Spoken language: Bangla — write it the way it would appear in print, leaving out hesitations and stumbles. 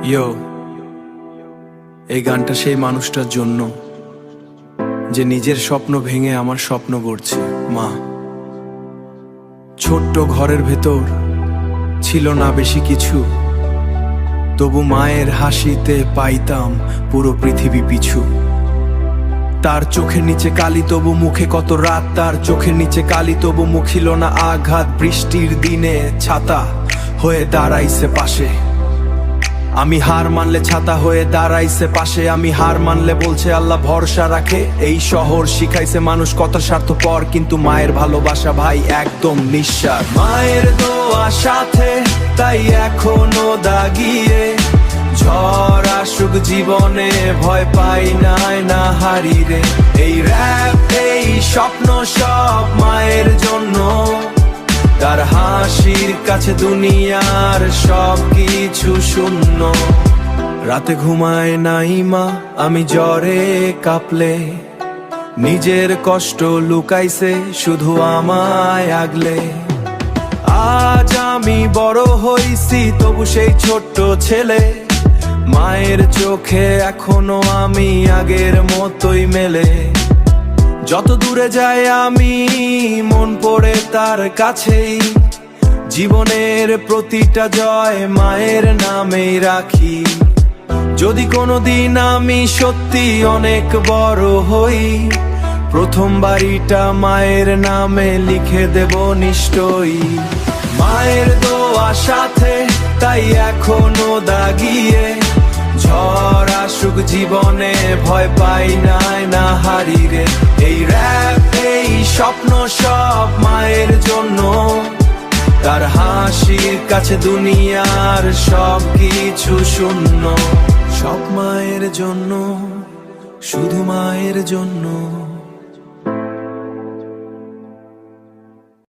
ইয়ো, এই গানটা সেই মানুষটার জন্য যে নিজের স্বপ্ন ভেঙে আমার স্বপ্ন গড়ছে। মা, ছোট্ট ঘরের ভেতর ছিল না বেশি কিছু, তবু মায়ের হাসিতে পাইতাম পুরো পৃথিবী পিছু। তার চোখের নিচে কালি তবু মুখে কত রাত, তার চোখের নিচে কালি তবু মুখিল না আঘাত। বৃষ্টির দিনে ছাতা হয়ে দাঁড়াইছে পাশে, আমি হার মানলে ছাতা হয়ে দাঁড়াইছে পাশে। আমি হার মানলে বলছে আল্লাহ ভরসা রাখে। এই শহর শিখাইছে মানুষ কত স্বার্থপর, কিন্তু মায়ের ভালোবাসা ভাই একদম নিঃস্বার্থ। মায়ের দোয়া সাথে তাই এখনো দাগিয়ে, ঝড় আসুক জীবনে ভয় পাই না হারিরে। এই র‍্যাপ এই স্বপ্ন সব মায়ের জন্য, তার হাসির কাছে দুনিয়ার সব কিছু শূন্য। রাতে ঘুমায় নাই মা, আমি জ্বরে কাঁপলে, নিজের কষ্ট লুকাইছে শুধু আমায় আগলে। আজ আমি বড় হইছি তবু সেই ছোট্ট ছেলে, মায়ের চোখে এখনো আমি আগের মতোই মেলে। যত দূরে যাই আমি মন পড়ে তার কাছেই, জীবনের প্রতিটা জয় মায়ের নামেই রাখি। যদি কোনোদিন আমি সত্যি অনেক বড় হই, প্রথম বাড়িটা মায়ের নামে লিখে দেব নিশ্চয়ই। মায়ের দোয়া সাথে তাই এখনো দাগিয়ে, ঝড় আসুক জীবনে ভয় পাই না হারিরে। এই র‍্যাপ এই স্বপ্ন সব মায়ের জন্য, তার হাসির কাছে দুনিয়ার সব কিছু শূন্য। সব মায়ের জন্য, শুধু মায়ের জন্য।